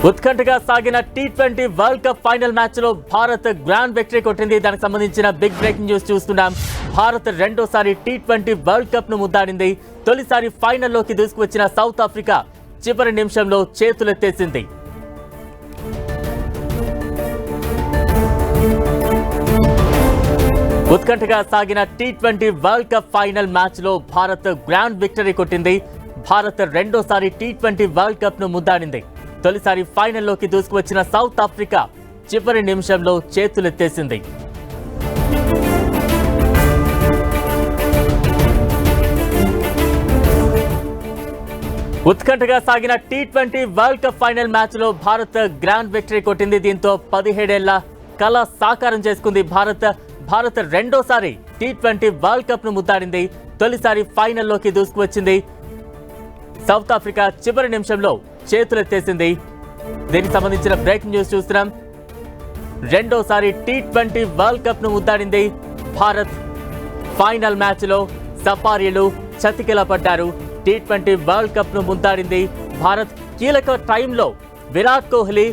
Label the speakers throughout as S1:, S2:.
S1: ఉత్కంఠగా సాగిన టీ20 వరల్డ్ కప్ ఫైనల్ మ్యాచ్ లో భారత్ గ్రాండ్ విక్టరీ కొట్టింది. దానికి సంబంధించిన బిగ్ బ్రేకింగ్ న్యూస్ చూస్తున్నాం. భారత్ రెండోసారి టీ20 వరల్డ్ కప్ ను ముద్దాడింది. తొలిసారి ఫైనల్లోకి దూసుకువచ్చిన సౌత్ ఆఫ్రికా చివరి నిమిషంలో చేతులెత్తేసింది. ఉత్కంఠగా సాగిన టీ20 వరల్డ్ కప్ ఫైనల్ మ్యాచ్ లో భారత్ గ్రాండ్ విక్టరీ కొట్టింది. భారత్ రెండోసారి టీ20 వరల్డ్ కప్ ను ముద్దాడింది. తొలిసారి ఫైనల్లోకి దూసుకువచ్చిన సౌత్ ఆఫ్రికా చివరి నిమిషంలో చేతులెత్తేసింది. ఉత్కంఠగా సాగిన టీ20 వరల్డ్ కప్ ఫైనల్ మ్యాచ్ లో భారత్ గ్రాండ్ విక్టరీ కొట్టింది. దీంతో 17 ఏళ్ల కల సాకారం చేసుకుంది. భారత్ రెండోసారి టీ20 వరల్డ్ కప్ ను ముద్దాడింది. తొలిసారి ఫైనల్లోకి దూసుకువచ్చింది. సౌత్ ఆఫ్రికా చివరి నిమిషంలో చేతులెత్తేసింది. దీనికి సంబంధించిన బ్రేకింగ్ న్యూస్ చూస్తున్నాం. రెండోసారి టీ20 వరల్డ్ కప్ ను ముద్దాడింది భారత్. ఫైనల్ మ్యాచ్ లో సఫారీలు చతికిల పడ్డారు. టీ20 వరల్డ్ కప్ ను ముద్దాడింది భారత్. కీలక టైంలో విరాట్ కోహ్లీ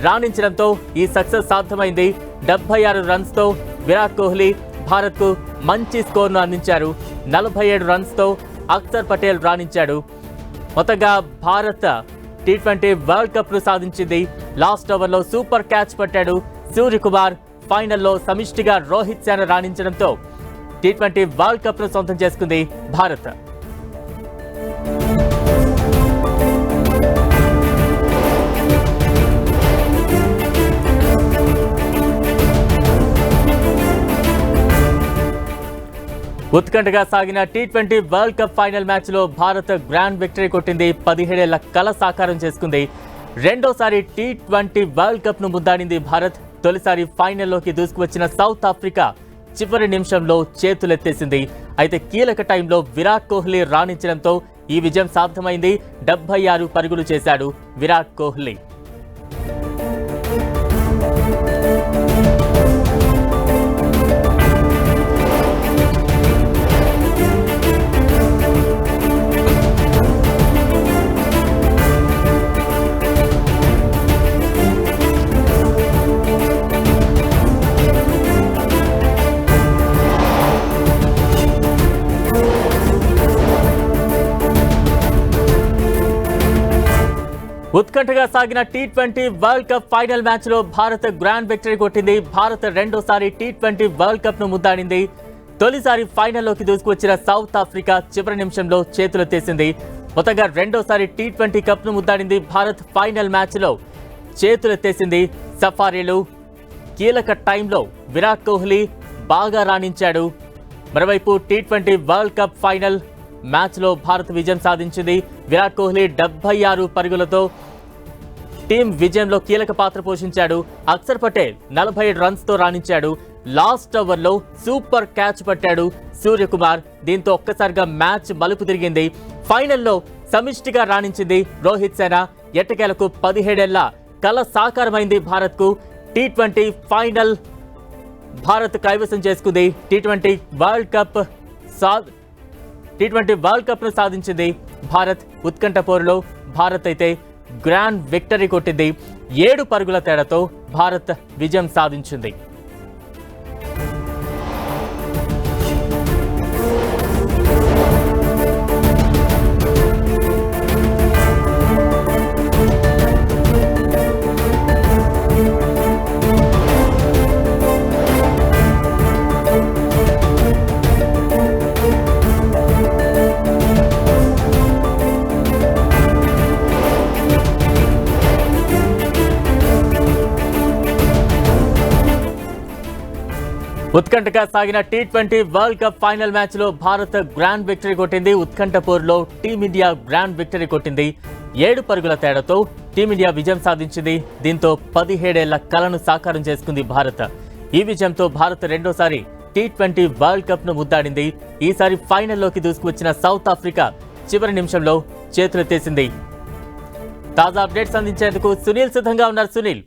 S1: రాణించడంతో ఈ సక్సెస్ సాధ్యమైంది. 76 రన్స్ తో విరాట్ కోహ్లీ భారత్ కు మంచి స్కోర్ ను అందించారు. 47 రన్స్ తో అక్షర్ పటేల్ రాణించాడు. మొత్తంగా భారత్ టీ20 వరల్డ్ కప్ ను సాధించింది. లాస్ట్ ఓవర్ లో సూపర్ క్యాచ్ పట్టాడు సూర్యకుమార్. ఫైనల్లో సమిష్టిగా రోహిత్ శర్మ రాణించడంతో టీ20 వరల్డ్ కప్ ను సొంతం చేసుకుంది భారత్. ఉత్కంఠగా సాగిన టీ20 వరల్డ్ కప్ ఫైనల్ మ్యాచ్ లో భారత్ గ్రాండ్ విక్టరీ కొట్టింది. 17 ఏళ్ల కల సాకారం చేసుకుంది. రెండోసారి టీ20 వరల్డ్ కప్ ను ముద్దాడింది భారత్. తొలిసారి ఫైనల్లోకి దూసుకువచ్చిన సౌత్ ఆఫ్రికా చివరి నిమిషంలో చేతులెత్తేసింది. అయితే కీలక టైంలో విరాట్ కోహ్లీ రాణించడంతో ఈ విజయం సాధ్యమైంది. 76 పరుగులు చేశాడు విరాట్ కోహ్లీ. ఉత్కంఠగా సాగిన టీ20 వరల్డ్ కప్ ఫైనల్ మ్యాచ్ లో భారత్ గ్రాండ్ విక్టరీ కొట్టింది. భారత్ రెండోసారి టీ20 వరల్డ్ కప్ ను ముద్దాడింది. తొలిసారి ఫైనల్లోకి దూసుకువచ్చిన సౌత్ ఆఫ్రికా చివరి నిమిషంలో చేతులెత్తేసింది. మొత్తంగా రెండోసారి టీ20 కప్ ను ముద్దాడింది భారత్. ఫైనల్ మ్యాచ్ లో చేతులెత్తేసింది. సఫారీలు కీలక టైంలో విరాట్ కోహ్లీ బాగా రాణించాడు. మరోవైపు T20 world cup final match లో భారత్ విజయం సాధించింది. విరాట్ కోహ్లీ 76 పరుగులతో టీం విజయంలో కీలక పాత్ర పోషించాడు. అక్షర్ పటేల్ 47 రన్స్ తో రాణించాడు. లాస్ట్ ఓవర్ లో సూపర్ క్యాచ్ పట్టాడు సూర్యకుమార్. దీంతో ఒక్కసారిగా మ్యాచ్ మలుపు తిరిగింది. ఫైనల్లో సమిష్టిగా రాణించింది రోహిత్ శర్మ. ఎట్టకేలకు 17 ఏళ్ల కల సాకారమైంది భారత్ కు. టీ20 ఫైనల్ భారత్ కైవసం చేసుకుంది. టీ20 వరల్డ్ కప్ ను సాధించింది భారత్. ఉత్కంఠ పోరులో భారత్ అయితే గ్రాండ్ విక్టరీ కొట్టింది. 7 పరుగుల తేడాతో భారత్ విజయం సాధించింది. ఉత్కంఠగా సాగిన టీ20 వరల్డ్ కప్ ఫైనల్ మ్యాచ్ లో భారత్ గ్రాండ్ విక్టరీ కొట్టింది. ఉత్కంఠ పోరులో టీమిండియా గ్రాండ్ విక్టరీ కొట్టింది. 7 పరుగుల తేడాతో టీమిండియా విజయం సాధించింది. దీంతో 17 ఏళ్ల కలను సాకారం చేసుకుంది భారత్. ఈ విజయంతో భారత్ రెండోసారి టీ20 వరల్డ్ కప్ ను ముద్దాడింది. ఈసారి ఫైనల్లోకి దూసుకువచ్చిన సౌత్ ఆఫ్రికా చివరి నిమిషంలో చేతులెత్తేసింది. తాజా అప్డేట్స్ అందించేందుకు సునీల్ సిద్ధంగా ఉన్నారు. Sunil,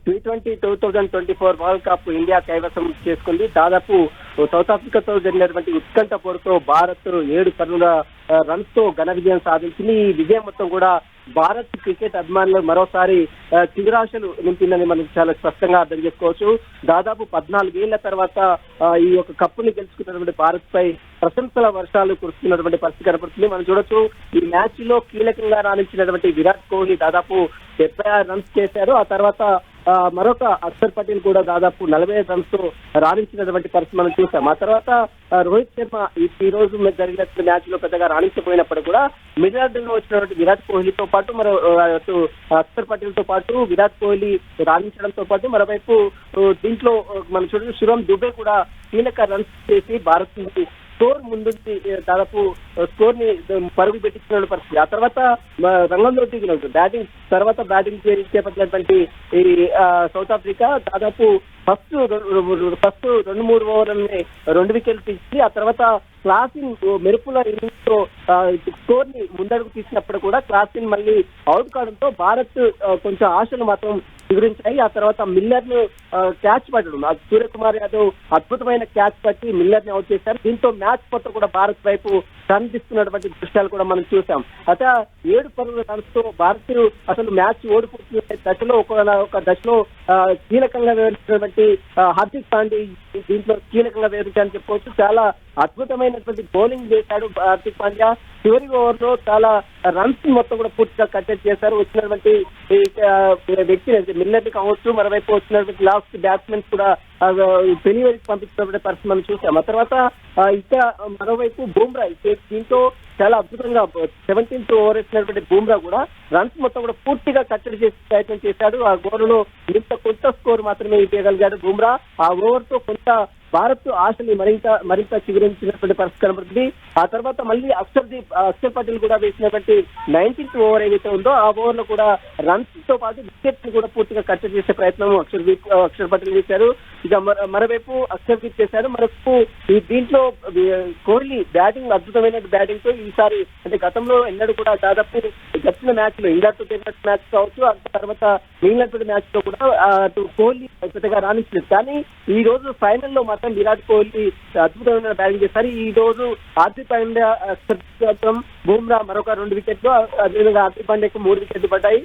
S2: T20 2024 world cup India కైవసం చేసుకుంది. దాదాపు సౌత్ ఆఫ్రికాతో జరిగినటువంటి ఉత్కంఠ పోరుతో భారత్ 7 రన్స్ తో ఘన విజయం సాధించింది. ఈ విజయం మొత్తం కూడా భారత్ క్రికెట్ అభిమానులు మరోసారి చిగురాశలు నింపిందని మనం చాలా స్పష్టంగా అర్థం చేసుకోవచ్చు. దాదాపు 14 ఏళ్ల తర్వాత ఈ యొక్క కప్పుని గెలుచుకున్నటువంటి భారత్ పై ప్రశంసల వర్షాలు కురుస్తున్నటువంటి పరిస్థితి కనపడుతుంది. మనం చూడొచ్చు, ఈ మ్యాచ్ లో కీలకంగా రాణించినటువంటి విరాట్ కోహ్లీ దాదాపు 76 రన్స్ చేశారు. ఆ తర్వాత మరొక అక్షర్ పటేల్ కూడా దాదాపు 45 రన్స్ తో రాణించినటువంటి పరిస్థితి మనం చూసాం. ఆ తర్వాత రోహిత్ శర్మ ఈ రోజు జరిగినటువంటి మ్యాచ్ లో పెద్దగా రాణించకపోయినప్పుడు కూడా మిడిల్ ఆర్డర్ లో వచ్చినటువంటి విరాట్ కోహ్లీతో పాటు అక్షర్ పటేల్ తో పాటు విరాట్ కోహ్లీ రాణించడంతో పాటు మరోవైపు దీంట్లో మనం చూడండి శివం దుబే కూడా కీలక రన్స్ చేసి భారత్ స్కోర్ ముందు దాదాపు స్కోర్ ని పరుగు పెట్టించిన పరిస్థితి. ఆ తర్వాత రంగంలో దిగిన బ్యాటింగ్ చేపట్టినటువంటి ఈ సౌత్ ఆఫ్రికా దాదాపు ఫస్ట్ 2-3 ఓవర్లని 2 వికెట్లు తీసి ఆ తర్వాత క్లాసిన్ మెరుపుల ఇన్నింగ్స్ తో స్కోర్ ని ముందడుగు తీసినప్పుడు కూడా క్లాసిన్ మళ్ళీ అవుట్ కావడంతో భారత్ కొంచెం ఆశలు మాత్రం చిగురించాయి. ఆ తర్వాత మిల్లర్ ను క్యాచ్ పట్టడం, సూర్యకుమార్ యాదవ్ అద్భుతమైన క్యాచ్ పట్టి మిల్లర్ ని అవుట్ చేశారు. దీంతో మ్యాచ్ మొత్తం కూడా భారత్ వైపు కనిపిస్తున్నటువంటి దృశ్యాలు కూడా మనం చూసాం. అయితే 7 పరుగుల రన్స్ తో భారత్ అసలు మ్యాచ్ ఓడిపోతున్న దశలో ఒక దశలో కీలకంగా వివరించినటువంటి హార్దిక్ పాండ్యా దీంట్లో కీలకంగా వివరించాలని చెప్పవచ్చు. చాలా అద్భుతమైనటువంటి బౌలింగ్ చేశాడు హార్దిక్ పాండ్యా. చివరి ఓవర్ లో చాలా రన్స్ మొత్తం కూడా పూర్తిగా కట్టెట్ చేశారు. వచ్చినటువంటి వ్యక్తి మిల్లర్ ని కావచ్చు, మరోవైపు వచ్చినటువంటి లాస్ట్ బ్యాట్స్మెన్ కూడా డెలివరీకి పంపించినటువంటి పరిస్థితి మనం చూసాం. ఆ తర్వాత ఇంకా మరోవైపు బూమ్రా దీంతో చాలా అద్భుతంగా 17th ఓవర్ వేసినటువంటి బూమ్రా కూడా రన్స్ మొత్తం కూడా పూర్తిగా కట్టడి చేసే ప్రయత్నం చేశాడు. ఆ ఓవర్లో కొంత స్కోర్ మాత్రమే ఇవ్వగలిగాడు బూమ్రా. ఆ ఓవర్ తో కొంత భారత్ ఆశని మరింత చిగురించినటువంటి పరిస్థితి కనబడుతుంది. ఆ తర్వాత మళ్ళీ అక్షర్ పటేల్ కూడా వేసినటువంటి 19th ఓవర్ ఏదైతే ఉందో ఆ ఓవర్ లో కూడా రన్స్ తో పాటు వికెట్స్ ని కూడా పూర్తిగా కట్టడి చేసే ప్రయత్నం అక్షర్ పటేల్ చేశారు. ఇక మరోవైపు అక్షర్దీప్ చేశారు. మరొక దీంట్లో కోహ్లీ బ్యాటింగ్ అద్భుతమైన బ్యాటింగ్ తో ఈసారి అంటే గతంలో ఎన్నడూ కూడా దాదాపు గడిచిన మ్యాచ్ లో ఇంగ్లాండ్ తో జరిగిన మ్యాచ్ కావచ్చు, ఆ తర్వాత ఇంగ్లాండ్ మ్యాచ్ లో కూడా కోహ్లీ పెద్దగా రాణించలేదు. కానీ ఈ రోజు ఫైనల్ లో మాత్రం విరాట్ కోహ్లీ అద్భుతమైన బ్యాటింగ్ చేశారు. ఈ రోజు హార్దిక్ పాండ్యా బూమ్రా మరొక 2 వికెట్లు, అదేవిధంగా హార్దిక్ పాండ్యాకు 3 వికెట్లు పడ్డాయి.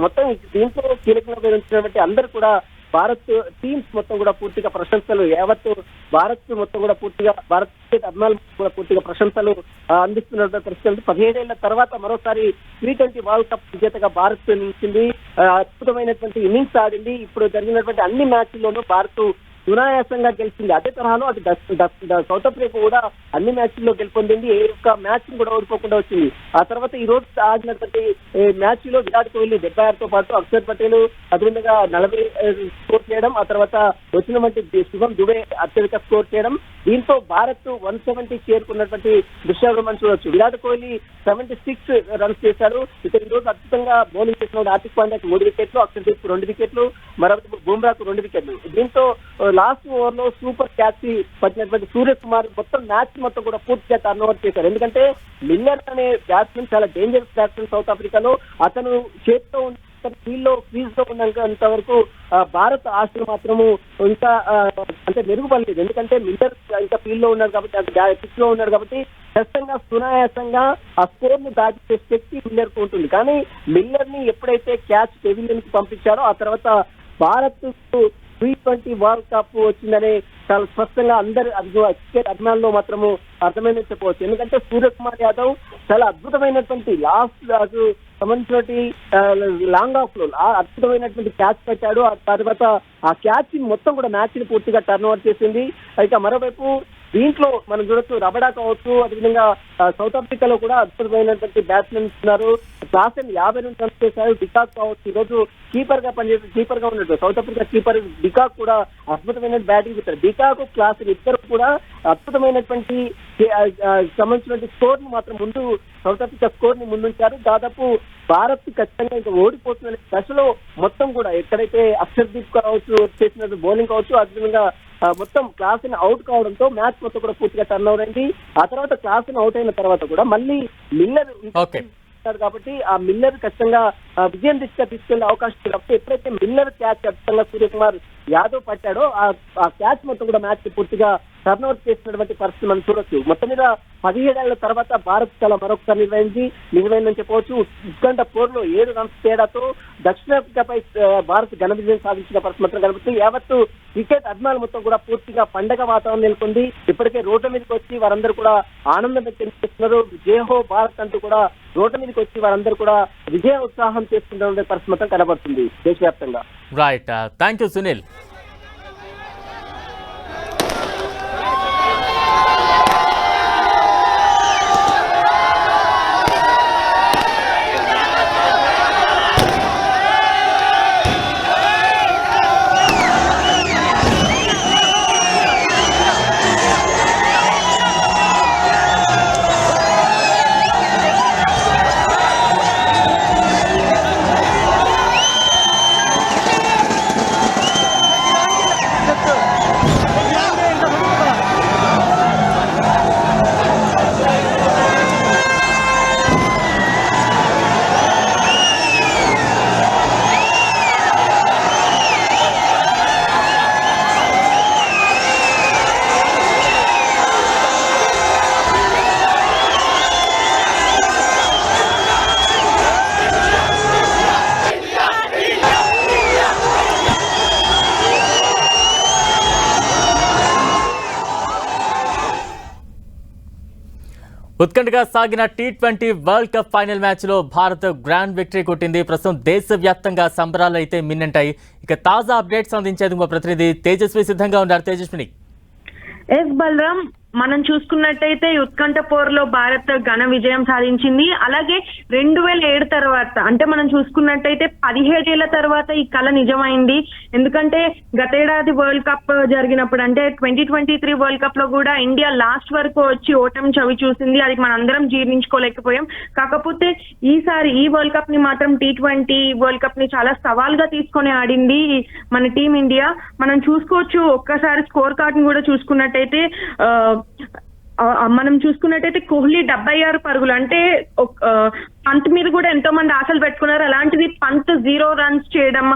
S2: మొత్తం దీంతో కీలకంగా వివరించినటువంటి అందరూ కూడా భారత్ టీమ్స్ మొత్తం కూడా పూర్తిగా ప్రశంసలు, యావత్ భారత్ మొత్తం కూడా పూర్తిగా భారత్ క్రికెట్ అభిమానులు కూడా పూర్తిగా ప్రశంసలు అందిస్తున్న పరిస్థితి. 17 ఏళ్ల తర్వాత మరోసారి T20 వరల్డ్ కప్ విజేతగా భారత్ నిలిచింది. అద్భుతమైనటువంటి ఇన్నింగ్స్ ఆడింది. ఇప్పుడు జరిగినటువంటి అన్ని మ్యాచ్ల్లోనూ భారత్ సునాయాసంగా గెలిచింది. అదే తరహాలో అది సౌత్ ఆఫ్రికా కూడా అన్ని మ్యాచ్ల్లో గెలుపొందింది. ఏ ఒక్క మ్యాచ్ కూడా ఓడిపోకుండా వచ్చింది. ఆ తర్వాత ఈ రోజు ఆడినటువంటి మ్యాచ్ లో విరాట్ కోహ్లీ 76 తో పాటు అక్షర్ పటేల్ అదేవిధంగా 40 స్కోర్ చేయడం, ఆ తర్వాత వచ్చినటువంటి శివం దుబే అత్యధిక స్కోర్ చేయడం. దీంతో భారత్ 170 చేరుకున్నటువంటి దృశ్యాలు మనం చూడొచ్చు. విరాట్ కోహ్లీ 76 రన్స్ చేశారు. ఇక ఈ రోజు అద్భుతంగా బౌలింగ్ చేసిన హార్దిక్ పాండ్యాకి 3 వికెట్లు, అక్షర్దీప్ 2 వికెట్లు, మరోవైపు బూమ్రాకు 2 వికెట్లు. దీంతో లాస్ట్ ఓవర్ లో సూపర్ క్యాచ్ పట్టినటువంటి సూర్యకుమార్ మొత్తం మ్యాచ్ మొత్తం కూడా పూర్తిగా టర్న్ ఓవర్ చేశారు. ఎందుకంటే మిల్లర్ అనే బ్యాట్స్మెన్ చాలా డేంజరస్ బ్యాట్స్మెన్ సౌత్ ఆఫ్రికాలో. అతను చేతితో క్రీజ్ లో ఉన్నంత వరకు భారత్ ఆశలు మాత్రము ఇంకా అంటే మెరుగుపడలేదు. ఎందుకంటే మిల్లర్ ఇంకా ఫీల్డ్ లో ఉన్నారు కాబట్టి, పిచ్ లో ఉన్నారు కాబట్టి ఖచ్చితంగా సునాయాసంగా ఆ స్కోర్ ను దాటి శక్తి మిల్లర్ కు ఉంటుంది. కానీ మిల్లర్ ని ఎప్పుడైతే క్యాచ్ పెవిలియన్ కి పంపించారో ఆ తర్వాత భారత్ T20 వరల్డ్ కప్ వచ్చిందనే చాలా స్పష్టంగా అందరు క్రికెట్ అభిమానులు మాత్రము అర్థమైందని చెప్పవచ్చు. ఎందుకంటే సూర్యకుమార్ యాదవ్ చాలా అద్భుతమైనటువంటి లాస్ట్ సంబంధించినటువంటి లాంగ్ ఆఫ్ లో అద్భుతమైనటువంటి క్యాచ్ పెట్టాడు. ఆ తర్వాత ఆ క్యాచ్ మొత్తం కూడా మ్యాచ్ ని పూర్తిగా టర్న్ ఓవర్ చేసింది. ఇక మరోవైపు దీంట్లో మనం చూడొచ్చు రబడా కావచ్చు, అదేవిధంగా సౌత్ ఆఫ్రికాలో కూడా అద్భుతమైనటువంటి బ్యాట్స్మెన్ ఉన్నారు. క్లాసెన్ 50 నుంచి రన్స్ చేశారు. డికాక్ కావచ్చు, ఈ రోజు కీపర్ గా ఉన్నట్టు సౌత్ ఆఫ్రికా కీపర్ డికాక్ కూడా అద్భుతమైన బ్యాటింగ్ చేశారు. డికాక్ క్లాసెన్ ఇద్దరు కూడా అద్భుతమైనటువంటి సంబంధించినటువంటి స్కోర్ ని మాత్రం ముందు సౌత్ ఆఫ్రికా స్కోర్ ని ముందుంచారు. దాదాపు భారత్ ఖచ్చితంగా ఇంకా ఓడిపోతున్న దశలో మొత్తం కూడా ఎక్కడైతే అక్షర్దీప్ కావచ్చు చేసిన బౌలింగ్ కావచ్చు, అదేవిధంగా మొత్తం క్లాసెన్ అవుట్ కావడంతో మ్యాచ్ మొత్తం కూడా పూర్తిగా టర్న్ ఓవర్ అయింది. ఆ తర్వాత క్లాసెన్ అవుట్ అయిన తర్వాత కూడా మళ్ళీ మిల్లర్ కాబట్టి ఆ మిల్లర్ ఖచ్చితంగా విజయం దిశగా తీసుకెళ్లే అవకాశం ఉంది. కాబట్టి ఎప్పుడైతే మిల్లర్ క్యాచ్ ఖచ్చితంగా సూర్యకుమార్ యాదవ్ పట్టాడో ఆ క్యాచ్ మొత్తం కూడా మ్యాచ్ పూర్తిగా టర్న్ఓవర్ చేసినటువంటి పరిస్థితి మనం చూడొచ్చు. మొత్తం మీద 17 ఏళ్ల తర్వాత భారత్ చాలా మరొకసారి నిర్వహిందని చెప్పవచ్చు. ఉత్కంఠ పోరులో 7 రన్స్ తేడాతో దక్షిణాఫ్రికాపై భారత్ ఘన విజయం సాధించిన పరిస్థితి మాత్రం కనిపిస్తుంది. యావత్తు క్రికెట్ అభిమానులు మొత్తం కూడా పూర్తిగా పండగ వాతావరణం నెలకొంది. ఇప్పటికే రోడ్ల మీదకి వచ్చి వారందరూ కూడా ఆనందం వ్యక్తం చేస్తున్నారు. జయహో భారత్ అంటూ కూడా రోడ్ల మీదకి వచ్చి వారందరూ కూడా విజయ ఉత్సాహం చేస్తున్న పరిస్థితి మాత్రం కనబడుతుంది దేశవ్యాప్తంగా.
S1: Right, thank you Sunil. ఉత్కంఠగా సాగిన టీ20 వరల్డ్ కప్ ఫైనల్ మ్యాచ్ లో భారత్ గ్రాండ్ విక్టరీ కొట్టింది. ప్రస్తుతం దేశవ్యాప్తంగా సంబరాలు అయితే మిన్నంటాయి. ఇక తాజా అప్డేట్స్ అందించేందుకు మా ప్రతినిధి తేజస్వి సిద్ధంగా ఉన్నారు. తేజస్విని.
S3: ఎస్ బలరాం, మనం చూసుకున్నట్టయితే ఉత్కంఠ పోరులో భారత్ ఘన విజయం సాధించింది. అలాగే 2007 తర్వాత, అంటే మనం చూసుకున్నట్టయితే 17 ఏళ్ల తర్వాత ఈ కళ నిజమైంది. ఎందుకంటే గతేడాది వరల్డ్ కప్ జరిగినప్పుడు, అంటే 2023 వరల్డ్ కప్ లో కూడా ఇండియా లాస్ట్ వరకు వచ్చి ఓటమి చవి చూసింది. అది మనందరం జీర్ణించుకోలేకపోయాం. కాకపోతే ఈసారి ఈ వరల్డ్ కప్ ని మాత్రం T20 వరల్డ్ కప్ ని చాలా సవాల్గా తీసుకొని ఆడింది మన టీం ఇండియా. మనం చూసుకోవచ్చు, ఒక్కసారి స్కోర్ కార్డ్ ని కూడా చూసుకున్నట్టయితే కోహ్లీ 76 పరుగులు, అంటే పంత్ మీద కూడా ఎంతో మంది ఆశలు పెట్టుకున్నారు. అలాంటిది పంత్ 0 రన్స్ చేయడం,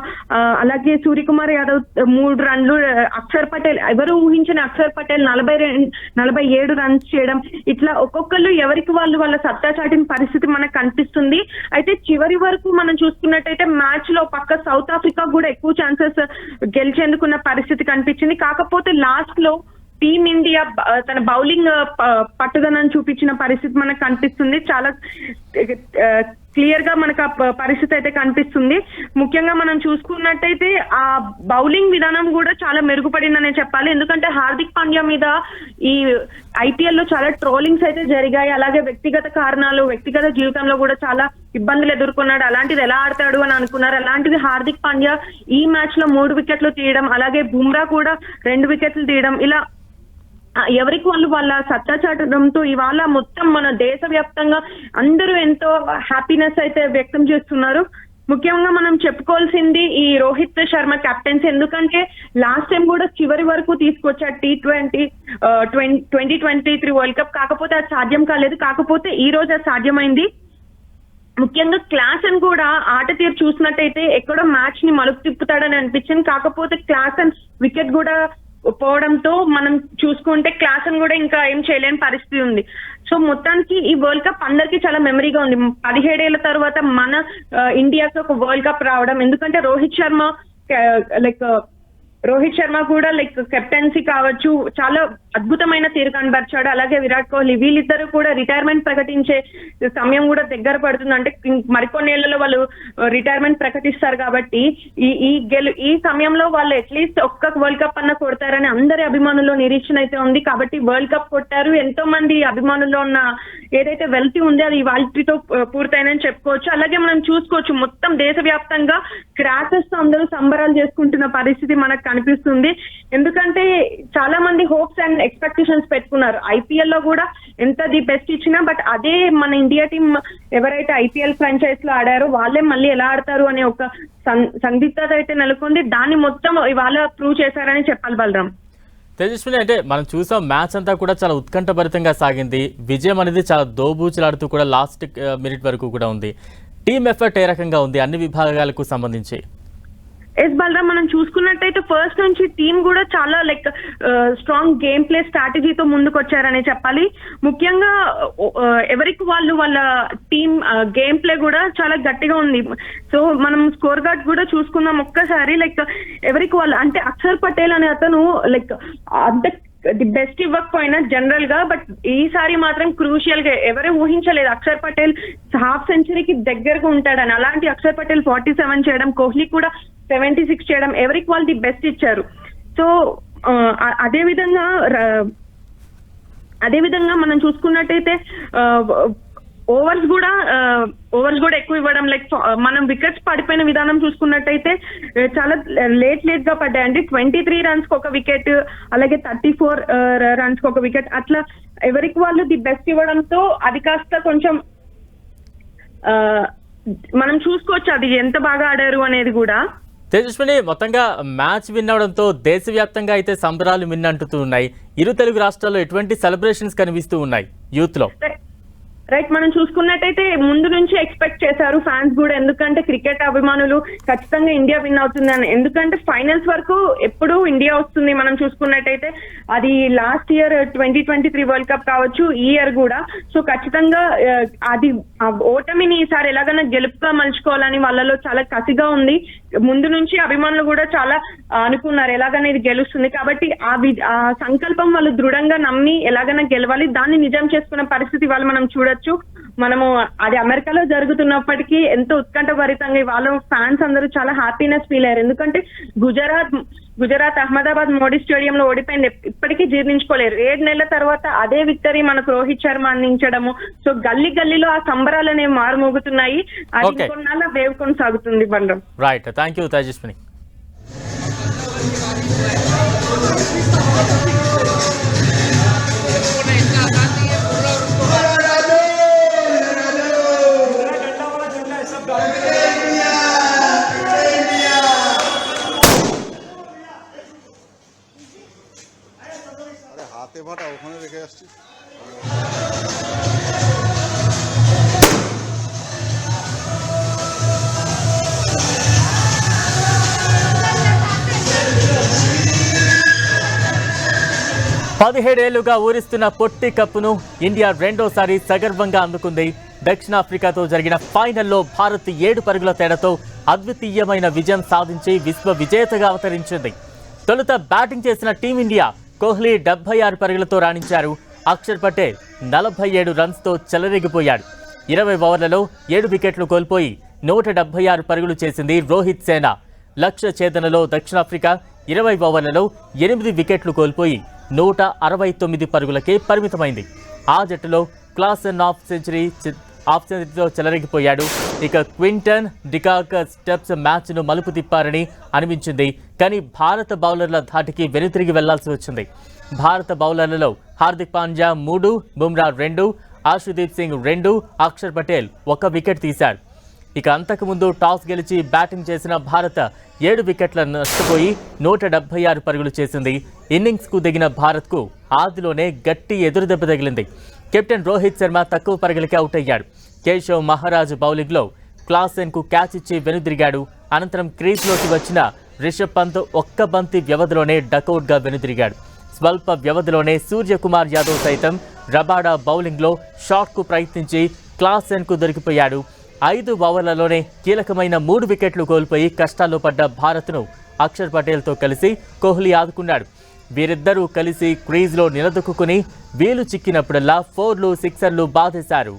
S3: అలాగే సూర్యకుమార్ యాదవ్ 3 రన్లు, అక్షర్ పటేల్, ఎవరు ఊహించిన అక్షర్ పటేల్ 47 రన్స్ చేయడం, ఇట్లా ఒక్కొక్కళ్ళు ఎవరికి వాళ్ళ సత్తా చాటిన పరిస్థితి మనకు కనిపిస్తుంది. అయితే చివరి వరకు మనం చూసుకున్నట్టయితే మ్యాచ్ లో పక్క సౌత్ ఆఫ్రికా కూడా ఎక్కువ ఛాన్సెస్ గెలిచేందుకున్న పరిస్థితి కనిపించింది. కాకపోతే లాస్ట్ లో టీమ్ ఇండియా తన బౌలింగ్ పట్టుదలను చూపించిన పరిస్థితి మనకు కనిపిస్తుంది. చాలా క్లియర్ గా మనకు ఆ పరిస్థితి అయితే కనిపిస్తుంది. ముఖ్యంగా మనం చూసుకున్నట్టయితే ఆ బౌలింగ్ విధానం కూడా చాలా మెరుగుపడిందనే చెప్పాలి. ఎందుకంటే హార్దిక్ పాండ్యా మీద ఈ IPL లో చాలా ట్రోలింగ్స్ అయితే జరిగాయి. అలాగే వ్యక్తిగత కారణాలు, వ్యక్తిగత జీవితంలో కూడా చాలా ఇబ్బందులు ఎదుర్కొన్నాడు. అలాంటిది ఎలా ఆడతాడు అని అనుకున్నారు. అలాంటిది హార్దిక్ పాండ్యా ఈ మ్యాచ్ లో 3 వికెట్లు తీయడం, అలాగే బుమ్రా కూడా 2 వికెట్లు తీయడం, ఇలా ఎవరికి వాళ్ళ సత్తా చాటడంతో ఇవాళ మొత్తం మన దేశవ్యాప్తంగా అందరూ ఎంతో హ్యాపీనెస్ అయితే వ్యక్తం చేస్తున్నారు. ముఖ్యంగా మనం చెప్పుకోవాల్సింది ఈ రోహిత్ శర్మ కెప్టెన్సీ. ఎందుకంటే లాస్ట్ టైం కూడా చివరి వరకు తీసుకొచ్చారు T20 2023 వరల్డ్ కప్. కాకపోతే అది సాధ్యం కాలేదు. కాకపోతే ఈ రోజు అది సాధ్యమైంది. ముఖ్యంగా క్లాస్ అని కూడా ఆట తీరు చూసినట్టయితే ఎక్కడో మ్యాచ్ ని మలుపు తిప్పుతాడని అనిపించింది. కాకపోతే క్లాస్ అండ్ వికెట్ కూడా పోవడంతో మనం చూసుకుంటే క్లాస్ అని కూడా ఇంకా ఏం చేయలేని పరిస్థితి ఉంది. సో మొత్తానికి ఈ వరల్డ్ కప్ అందరికీ చాలా మెమరీగా ఉంది. 17 ఏళ్ల తర్వాత మన ఇండియాకి ఒక వరల్డ్ కప్ రావడం. ఎందుకంటే రోహిత్ శర్మ కూడా కెప్టెన్సీ కావచ్చు, చాలా అద్భుతమైన తీరు కనబరిచాడు. అలాగే విరాట్ కోహ్లీ, వీళ్ళిద్దరూ కూడా రిటైర్మెంట్ ప్రకటించే సమయం కూడా దగ్గర పడుతుంది. అంటే మరికొన్ని ఏళ్లలో వాళ్ళు రిటైర్మెంట్ ప్రకటిస్తారు. కాబట్టి ఈ సమయంలో వాళ్ళు అట్లీస్ట్ ఒక్క వరల్డ్ కప్ అన్న కొడతారని అందరి అభిమానుల్లో నిరీక్షణ అయితే ఉంది. కాబట్టి వరల్డ్ కప్ కొట్టారు. ఎంతో మంది అభిమానుల్లో ఉన్న ఏదైతే వెల్తీ ఉందో అది వాళ్ళతో పూర్తయినని చెప్పుకోవచ్చు. అలాగే మనం చూసుకోవచ్చు, మొత్తం దేశవ్యాప్తంగా క్రాకర్స్ తో అందరూ సంబరాలు చేసుకుంటున్న పరిస్థితి మనకు కనిపిస్తుంది. ఎందుకంటే చాలా మంది హోప్స్ అండ్ ఎక్స్పెక్టేషన్స్ పెట్టుకున్నారు. IPL లో కూడా ఎంత ది బెస్ట్ ఇచ్చినా, బట్ అదే మన ఇండియా టీం ఎవరైతే IPL ఫ్రాంచైజ్ లో ఆడారో వాళ్ళే మళ్ళీ ఎలా ఆడతారు అనే ఒక సందిగ్ధత అయితే నెలకొంది. దాన్ని మొత్తం ఇవాళ ప్రూవ్ చేశారని చెప్పాలి బలరాం.
S1: తేజస్విని, అంటే మనం చూసాం మ్యాచ్ అంతా కూడా చాలా ఉత్కంఠభరితంగా సాగింది. విజయం అనేది చాలా దోబూచులాడుతూ కూడా లాస్ట్ మినిట్ వరకు కూడా ఉంది. టీమ్ ఎఫర్ట్ ఏ రకంగా ఉంది అన్ని విభాగాలకు సంబంధించి?
S3: ఎస్ బలరాం, మనం చూసుకున్నట్టయితే ఫస్ట్ నుంచి టీం కూడా చాలా లైక్ స్ట్రాంగ్ గేమ్ ప్లే స్ట్రాటజీతో ముందుకు వచ్చారనే చెప్పాలి. ముఖ్యంగా ఎవరికి వాళ్ళు వాళ్ళ టీం గేమ్ ప్లే కూడా చాలా గట్టిగా ఉంది. సో మనం స్కోర్ కార్డ్ కూడా చూసుకుందాం ఒక్కసారి. లైక్ ఎవరికి వాళ్ళు అంటే అక్షర్ పటేల్ అనే అతను లైక్ అంత ది బెస్ట్ ఇవ్వకపోయినా జనరల్ గా, బట్ ఈసారి మాత్రం క్రూషియల్ గా ఎవరు ఊహించలేదు అక్షర్ పటేల్ హాఫ్ సెంచరీకి దగ్గరగా ఉంటాడని. అలాంటి అక్షర్ పటేల్ 47 చేయడం, కోహ్లీ కూడా 76 చేయడం, ఎవరికి వాళ్ళు ది బెస్ట్ ఇచ్చారు. సో అదే విధంగా మనం చూసుకున్నట్టయితే ఓవర్స్ కూడా ఎక్కువ ఇవ్వడం. లైక్ మనం వికెట్స్ పడిపోయిన విధానం చూసుకున్నట్టయితే చాలా లేట్ గా పడ్డాయండి. 23 రన్స్ కి ఒక వికెట్, అలాగే 34 రన్స్ కి ఒక వికెట్, అట్లా ఎవరికి వాళ్ళు ది బెస్ట్ ఇవ్వడంతో అది కాస్త కొంచెం మనం చూసుకోవచ్చు అది ఎంత బాగా ఆడారు అనేది కూడా.
S1: తేజస్విని, మొత్తంగా మ్యాచ్ విన్ అవడంతో దేశవ్యాప్తంగా అయితే సంబరాలు మిన్నంటుతూ ఉన్నాయి. ఇరు తెలుగు రాష్ట్రాల్లో ఎటువంటి సెలబ్రేషన్స్ కనిపిస్తూ ఉన్నాయి యూత్ లో?
S3: రైట్, మనం చూసుకున్నట్టయితే ముందు నుంచి ఎక్స్పెక్ట్ చేశారు ఫ్యాన్స్ కూడా, ఎందుకంటే క్రికెట్ అభిమానులు ఖచ్చితంగా ఇండియా విన్ అవుతుందని. ఎందుకంటే ఫైనల్స్ వరకు ఎప్పుడు ఇండియా వస్తుంది. మనం చూసుకున్నట్టయితే అది లాస్ట్ ఇయర్ 2023 వరల్డ్ కప్ కావచ్చు, ఈ ఇయర్ కూడా. సో ఖచ్చితంగా అది ఓటమిని ఈసారి ఎలాగైనా గెలుపుగా మలుచుకోవాలని వాళ్ళలో చాలా కసిగా ఉంది. ముందు నుంచి అభిమానులు కూడా చాలా అనుకున్నారు ఎలాగైనా ఇది గెలుస్తుంది కాబట్టి. ఆ సంకల్పం వాళ్ళు దృఢంగా నమ్మి ఎలాగైనా గెలవాలి, దాన్ని నిజం చేసుకున్న పరిస్థితి వాళ్ళు మనం చూడొచ్చు. మనము అది అమెరికాలో జరుగుతున్నప్పటికీ ఎంతో ఉత్కంఠభరితంగా వాళ్ళ ఫ్యాన్స్ అందరూ చాలా హ్యాపీనెస్ ఫీల్ అయ్యారు. ఎందుకంటే గుజరాత్ అహ్మదాబాద్ మోడీ స్టేడియంలో ఓడిపోయింది, ఇప్పటికీ జీర్ణించుకోలేరు. 7 నెలల తర్వాత అదే విక్టరీ మనకు రోహిత్ శర్మ అందించడము. సో గల్లీలో ఆ సంబరాలు అనేవి మారుమోగుతున్నాయి. అది కొన్నాళ్ళ వేవ్ కొనసాగుతుంది బండం.
S1: Right, thank you Tejaswini.
S4: হাতে ভাটা ওখানে রেখে আসছি।
S1: పదిహేడేళ్లుగా ఊరిస్తున్న పొట్టి కప్పును ఇండియా రెండోసారి సగర్వంగా అందుకుంది. దక్షిణాఫ్రికాతో జరిగిన ఫైనల్లో భారత్ 7 పరుగుల తేడాతో అద్వితీయమైన విజయం సాధించి విశ్వ విజేతగా అవతరించింది. తొలుత బ్యాటింగ్ చేసిన టీమిండియా కోహ్లీ 76 పరుగులతో రాణించారు. అక్షర్ పటేల్ 47 రన్స్తో చెలరేగిపోయాడు. 20 ఓవర్లలో 7 వికెట్లు కోల్పోయి 176 పరుగులు చేసింది రోహిత్ సేన. లక్ష్య ఛేదనలో దక్షిణాఫ్రికా 20 ఓవర్లలో 8 వికెట్లు కోల్పోయి 169 పరుగులకే పరిమితమైంది. ఆ జట్టులో క్లాసెన్ హాఫ్ సెంచరీతో చెలరేగిపోయాడు. ఇక క్వింటన్ డికాక్ స్టెప్స్ మ్యాచ్ను మలుపు తిప్పారని అనిపించింది. కానీ భారత బౌలర్ల ధాటికి వెనుతిరిగి వెళ్లాల్సి వచ్చింది. భారత బౌలర్లలో హార్దిక్ పాండ్యా 3, బుమ్రా 2, ఆర్షదీప్ సింగ్ 2, అక్షర్ పటేల్ 1 వికెట్ తీశాడు. ఇక అంతకుముందు టాస్ గెలిచి బ్యాటింగ్ చేసిన భారత్ 7 వికెట్ల నష్టపోయి 176 పరుగులు చేసింది. ఇన్నింగ్స్కు దిగిన భారత్కు ఆదిలోనే గట్టి ఎదురుదెబ్బ తగిలింది. కెప్టెన్ రోహిత్ శర్మ తక్కువ పరుగులకే అవుట్ అయ్యాడు. కేశవ్ మహారాజ్ బౌలింగ్లో క్లాసెన్కు క్యాచ్ ఇచ్చి వెనుదిరిగాడు. అనంతరం క్రీజ్లోకి వచ్చిన రిషబ్ పంత్ 1 బంతి వ్యవధిలోనే డకౌట్గా వెనుదిరిగాడు. స్వల్ప వ్యవధిలోనే సూర్యకుమార్ యాదవ్ సైతం రబాడా బౌలింగ్లో షాట్కు ప్రయత్నించి క్లాసెన్కు దొరికిపోయాడు. 5 ఓవర్లలోనే కీలకమైన 3 వికెట్లు కోల్పోయి కష్టాల్లో పడ్డ భారత్ను అక్షర్ పటేల్తో కలిసి కోహ్లీ ఆదుకున్నాడు. వీరిద్దరూ కలిసి క్రీజ్లో నిలదొక్కుని వీలు చిక్కినప్పుడల్లా 4లు 6లు బాధేశారు.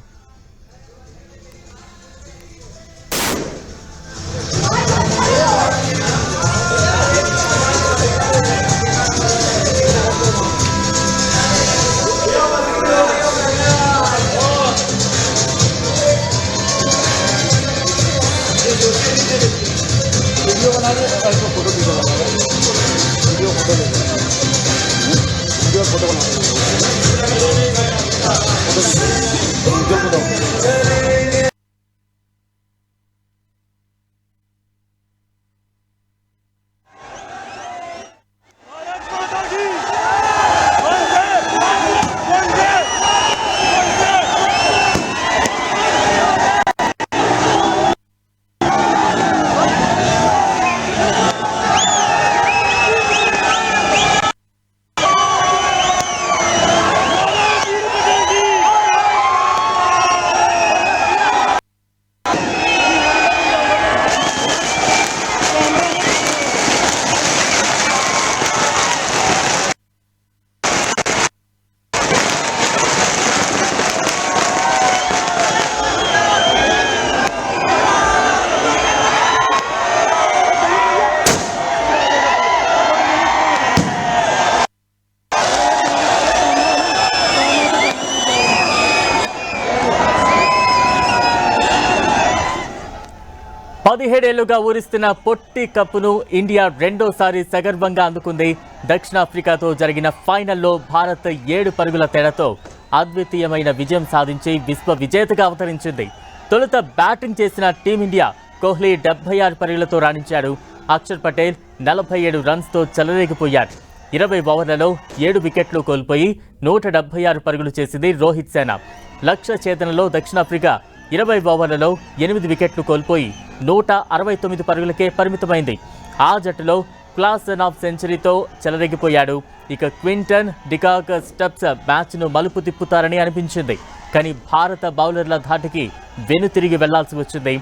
S1: 17 ఏళ్లుగా ఊరిస్తున్న పొట్టి కప్పును ఇండియా రెండోసారి సగర్వంగా అందుకుంది. దక్షిణాఫ్రికాతో జరిగిన ఫైనల్లో భారత్ 7 పరుగుల తేడాతో అద్వితీయమైన విజయం సాధించి విశ్వ విజేతగా అవతరించింది. తొలుత బ్యాటింగ్ చేసిన టీమిండియా కోహ్లీ 76 పరుగులతో రాణించాడు. అక్షర్ పటేల్ 47 రన్స్తో చెలరేగిపోయాడు. 20 ఓవర్లలో 7 వికెట్లు కోల్పోయి 176 పరుగులు చేసింది రోహిత్ సేన. లక్ష్య ఛేదనలో దక్షిణాఫ్రికా 20 ఓవర్లలో 8 వికెట్లు కోల్పోయి 169 పరుగులకే పరిమితమైంది. ఆ జట్టులో క్లాసెన్ ఆఫ్ సెంచరీతో చెలరేగిపోయాడు. ఇక క్వింటన్ డికాక్ స్టెప్స్ మ్యాచ్ను మలుపు తిప్పుతారని అనిపించింది. కానీ భారత బౌలర్ల ధాటికి వెనుతిరిగి వెళ్లాల్సి వచ్చింది.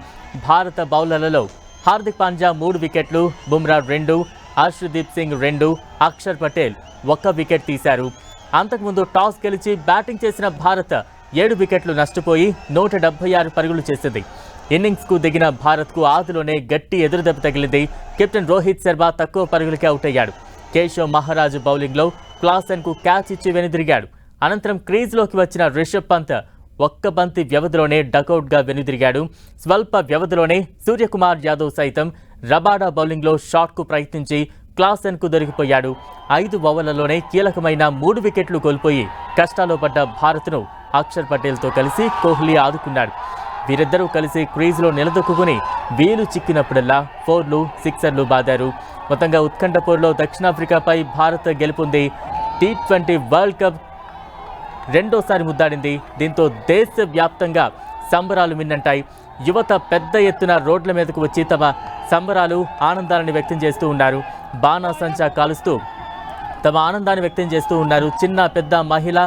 S1: భారత బౌలర్లలో హార్దిక్ పాండ్యా 3 వికెట్లు, బుమ్రా 2, హర్షదీప్ సింగ్ 2, అక్షర్ పటేల్ 1 వికెట్ తీశారు. అంతకుముందు టాస్ గెలిచి బ్యాటింగ్ చేసిన భారత్ 7 వికెట్లు నష్టపోయి 176 పరుగులు చేసింది. ఇన్నింగ్స్కు దిగిన భారత్కు ఆదిలోనే గట్టి ఎదురుదెబ్బ తగిలింది. కెప్టెన్ రోహిత్ శర్మ తక్కువ పరుగులకే అవుట్ అయ్యాడు. కేశవ్ మహారాజ్ బౌలింగ్లో క్లాసెన్కు క్యాచ్ ఇచ్చి వెనుదిరిగాడు. అనంతరం క్రీజ్లోకి వచ్చిన రిషబ్ పంత్ ఒక్క బంతి వ్యవధిలోనే డకౌట్గా వెనుదిరిగాడు. స్వల్ప వ్యవధిలోనే సూర్యకుమార్ యాదవ్ సైతం రబాడా బౌలింగ్లో షాట్కు ప్రయత్నించి క్లాసెన్కు దొరికిపోయాడు. 5 ఓవర్లలోనే కీలకమైన 3 వికెట్లు కోల్పోయి కష్టాల్లో పడ్డ భారత్ను అక్షర్ పటేల్తో కలిసి కోహ్లీ ఆదుకున్నాడు. వీరిద్దరూ కలిసి క్రీజ్లో నిలదొక్కుని వీలు చిక్కినప్పుడల్లా 4లు, 6లు బాదారు. మొత్తంగా ఉత్కంఠపూర్లో దక్షిణాఫ్రికాపై భారత్ గెలుపొంది T20 వరల్డ్ కప్ రెండోసారి ముద్దాడింది. దీంతో దేశవ్యాప్తంగా సంబరాలు మిన్నంటాయి. యువత పెద్ద ఎత్తున రోడ్ల మీదకు వచ్చి తమ సంబరాలు, ఆనందాలను వ్యక్తం చేస్తూ ఉన్నారు. బాణాసంచా కాలుస్తూ తమ ఆనందాన్ని వ్యక్తం చేస్తూ ఉన్నారు. చిన్న పెద్ద మహిళ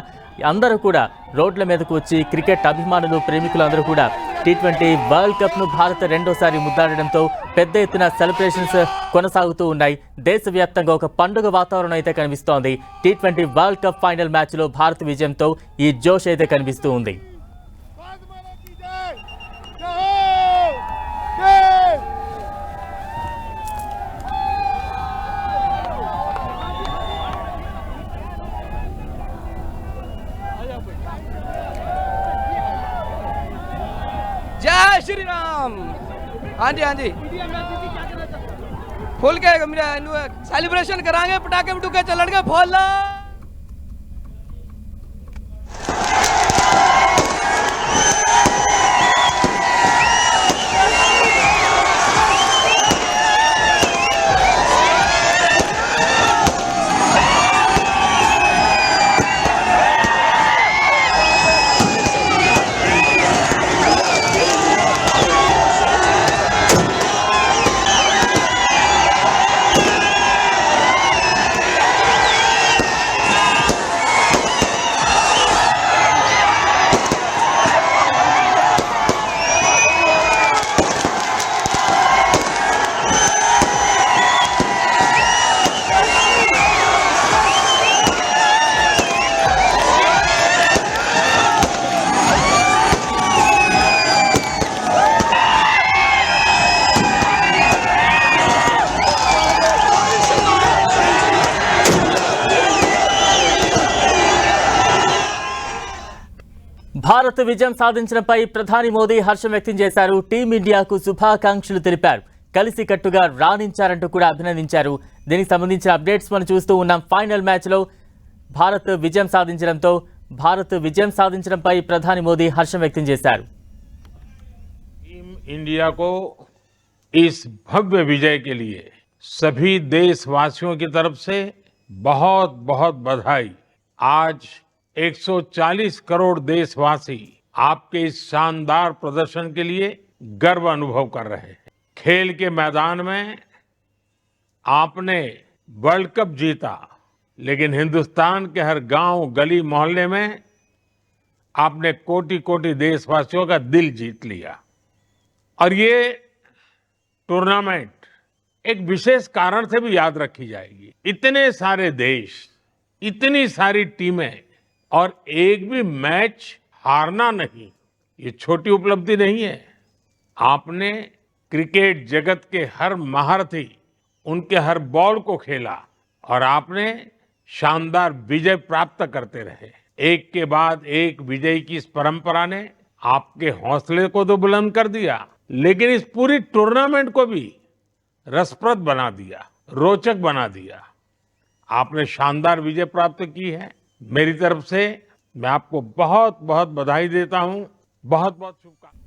S1: అందరూ కూడా రోడ్ల మీదకు వచ్చి క్రికెట్ అభిమానులు, ప్రేమికులు అందరూ కూడా T20 వరల్డ్ కప్ను భారత్ రెండోసారి ముద్దాడడంతో పెద్ద ఎత్తున సెలబ్రేషన్స్ కొనసాగుతూ ఉన్నాయి. దేశవ్యాప్తంగా ఒక పండుగ వాతావరణం అయితే కనిపిస్తోంది. T20 వరల్డ్ కప్ ఫైనల్ మ్యాచ్లో భారత్ విజయంతో ఈ జోష్ అయితే కనిపిస్తూ ఉంది.
S4: जय श्री राम। हाँ जी, हाँ जी, फुल के सेलिब्रेशन करांगे, पटाखे पटूखे चलणगे फुल।
S1: భారత్ విజయం సాధించడంపై ప్రధాని మోదీ హర్షం వ్యక్తం చేశారు. టీమిండియాకు శుభాకాంక్షలు తెలిపారు. కలిసికట్టుగా రాణించారంటూ కూడా అభినందించారు. దీనికి సంబంధించిన అప్డేట్స్ మనం చూస్తూ ఉన్నాం. ఫైనల్ మ్యాచ్లో భారత్ విజయం సాధించడంపై ప్రధాని మోదీ హర్షం వ్యక్తం చేశారు.
S5: टीम इंडिया को इस भव्य विजय के लिए सभी देशवासियों की तरफ से बहुत बहुत बधाई। आज 140 करोड़ देशवासी आपके इस शानदार प्रदर्शन के लिए गर्व अनुभव कर रहे हैं। खेल के मैदान में आपने वर्ल्ड कप जीता, लेकिन हिंदुस्तान के हर गांव, गली, मोहल्ले में आपने कोटि कोटि देशवासियों का दिल जीत लिया। और ये टूर्नामेंट एक विशेष कारण से भी याद रखी जाएगी। इतने सारे देश, इतनी सारी टीमें और एक भी मैच हारना नहीं, ये छोटी उपलब्धि नहीं है। आपने क्रिकेट जगत के हर महारथी, उनके हर बॉल को खेला और आपने शानदार विजय प्राप्त करते रहे। एक के बाद एक विजय की इस परंपरा ने आपके हौसले को तो बुलंद कर दिया, लेकिन इस पूरी टूर्नामेंट को भी रसप्रद बना दिया, रोचक बना दिया। आपने शानदार विजय प्राप्त की है। मेरी तरफ से मैं आपको बहुत बहुत बधाई देता हूं, बहुत बहुत शुभकामनाएं।